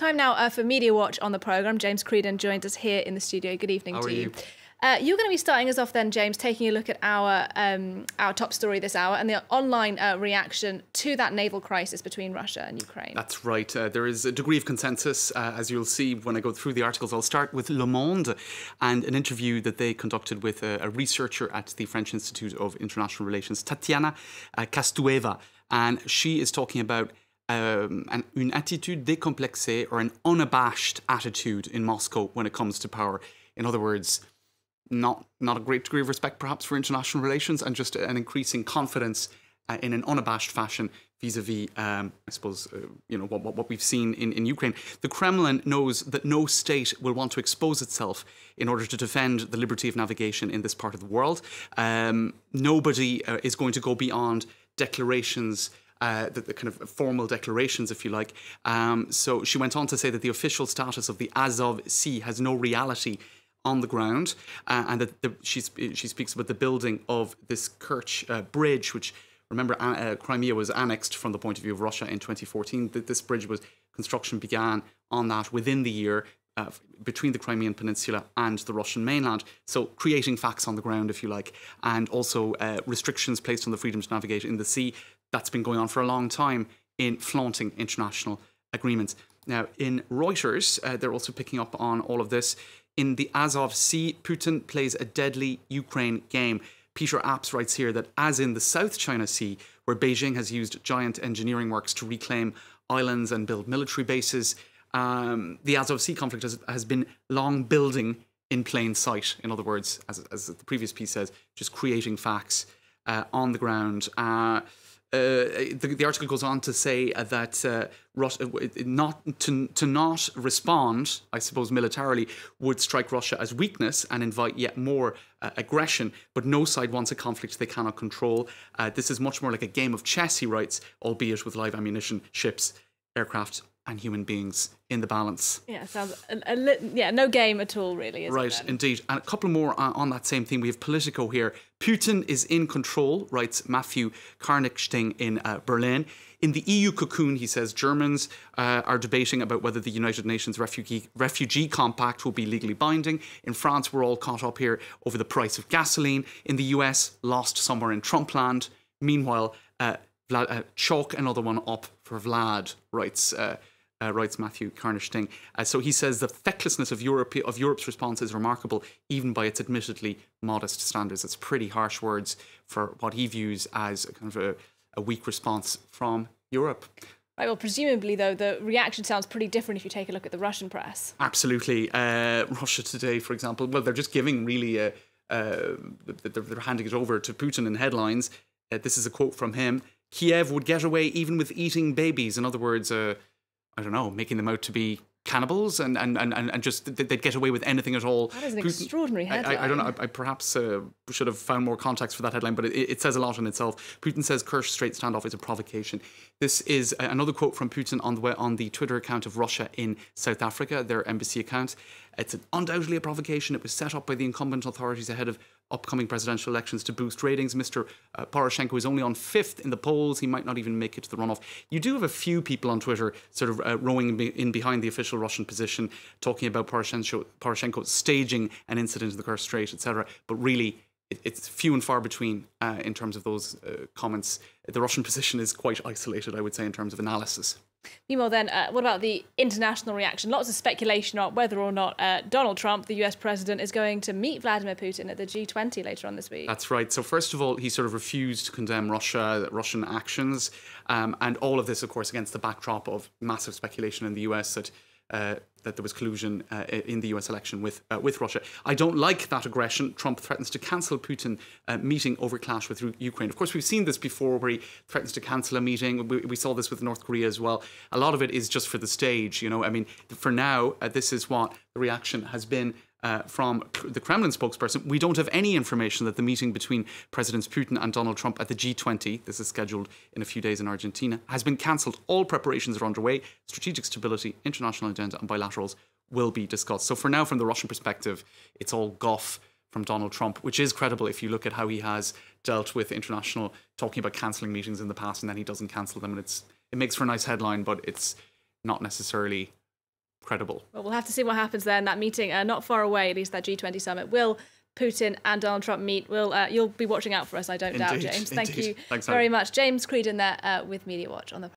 Time now for Media Watch on the programme. James Creedon joins us here in the studio. Good evening to you. You're going to be starting us off then, James, taking a look at our top story this hour and the online reaction to that naval crisis between Russia and Ukraine. That's right. There is a degree of consensus, as you'll see when I go through the articles. I'll start with Le Monde and an interview that they conducted with a researcher at the French Institute of International Relations, Tatiana Kastueva. And she is talking about une attitude décomplexée, or an unabashed attitude in Moscow when it comes to power. In other words, not a great degree of respect perhaps for international relations, and just an increasing confidence in an unabashed fashion vis-a-vis, I suppose, what we've seen in Ukraine. The Kremlin knows that no state will want to expose itself in order to defend the liberty of navigation in this part of the world. Nobody is going to go beyond declarations, the kind of formal declarations, if you like. So she went on to say that the official status of the Azov Sea has no reality on the ground, and that she speaks about the building of this Kerch bridge, which, remember, Crimea was annexed from the point of view of Russia in 2014. This bridge construction began on that within the year, between the Crimean Peninsula and the Russian mainland. So creating facts on the ground, if you like, and also restrictions placed on the freedom to navigate in the sea. That's been going on for a long time in flaunting international agreements. Now, in Reuters, they're also picking up on all of this. In the Azov Sea, Putin plays a deadly Ukraine game. Peter Apps writes here that, as in the South China Sea, where Beijing has used giant engineering works to reclaim islands and build military bases, the Azov Sea conflict has been long building in plain sight. In other words, as the previous piece says, just creating facts on the ground. The article goes on to say that Russia, to not respond, I suppose, militarily, would strike Russia as weakness and invite yet more aggression. But no side wants a conflict they cannot control. This is much more like a game of chess, he writes, albeit with live ammunition, ships, aircraft, and human beings in the balance. Yeah, sounds no game at all, really. Is right, indeed. And a couple more on that same theme. We have Politico here. Putin is in control, writes Matthew Karnichting in Berlin. In the EU cocoon, he says, Germans are debating about whether the United Nations refugee compact will be legally binding. In France, we're all caught up here over the price of gasoline. In the US, lost somewhere in Trumpland. Meanwhile, chalk another one up for Vlad, writes Matthew Karnichting. So he says the fecklessness of Europe's response is remarkable, even by its admittedly modest standards. It's pretty harsh words for what he views as a kind of a weak response from Europe. Right, well, presumably, though, the reaction sounds pretty different if you take a look at the Russian press. Absolutely. Russia Today, for example, well, they're just giving really, they're handing it over to Putin in headlines. This is a quote from him. Kiev would get away even with eating babies. In other words, I don't know, making them out to be cannibals and just they'd get away with anything at all. That is an extraordinary headline. I don't know. I perhaps should have found more context for that headline, but it says a lot in itself. Putin says Kerch Strait standoff is a provocation. This is another quote from Putin on the Twitter account of Russia in South Africa, their embassy account. It's undoubtedly a provocation. It was set up by the incumbent authorities ahead of upcoming presidential elections to boost ratings. Mr. Poroshenko is only on 5th in the polls. He might not even make it to the runoff. You do have a few people on Twitter sort of rowing in behind the official Russian position, talking about Poroshenko staging an incident in the Kerch Strait, etc. But really, it's few and far between in terms of those comments. The Russian position is quite isolated, I would say, in terms of analysis. Meanwhile, then, what about the international reaction? Lots of speculation on whether or not Donald Trump, the US president, is going to meet Vladimir Putin at the G20 later on this week. That's right. So first of all, he sort of refused to condemn Russian actions. And all of this, of course, against the backdrop of massive speculation in the US that there was collusion in the US election with Russia. I don't like that aggression. Trump threatens to cancel Putin meeting over clash with Ukraine. Of course, we've seen this before where he threatens to cancel a meeting. We saw this with North Korea as well. A lot of it is just for the stage, you know. I mean, for now, this is what the reaction has been from the Kremlin spokesperson. We don't have any information that the meeting between Presidents Putin and Donald Trump at the G20, this is scheduled in a few days in Argentina, has been cancelled. All preparations are underway. Strategic stability, international agenda and bilaterals will be discussed. So for now, from the Russian perspective, it's all guff from Donald Trump, which is credible if you look at how he has dealt with international, talking about cancelling meetings in the past and then he doesn't cancel them. And it makes for a nice headline, but it's not necessarily credible. Well, we'll have to see what happens there in that meeting. Not far away, at least that G20 summit. Will Putin and Donald Trump meet? You'll be watching out for us, I don't doubt, James. Thank you Thanks, very much. James Creedon there with Media Watch on the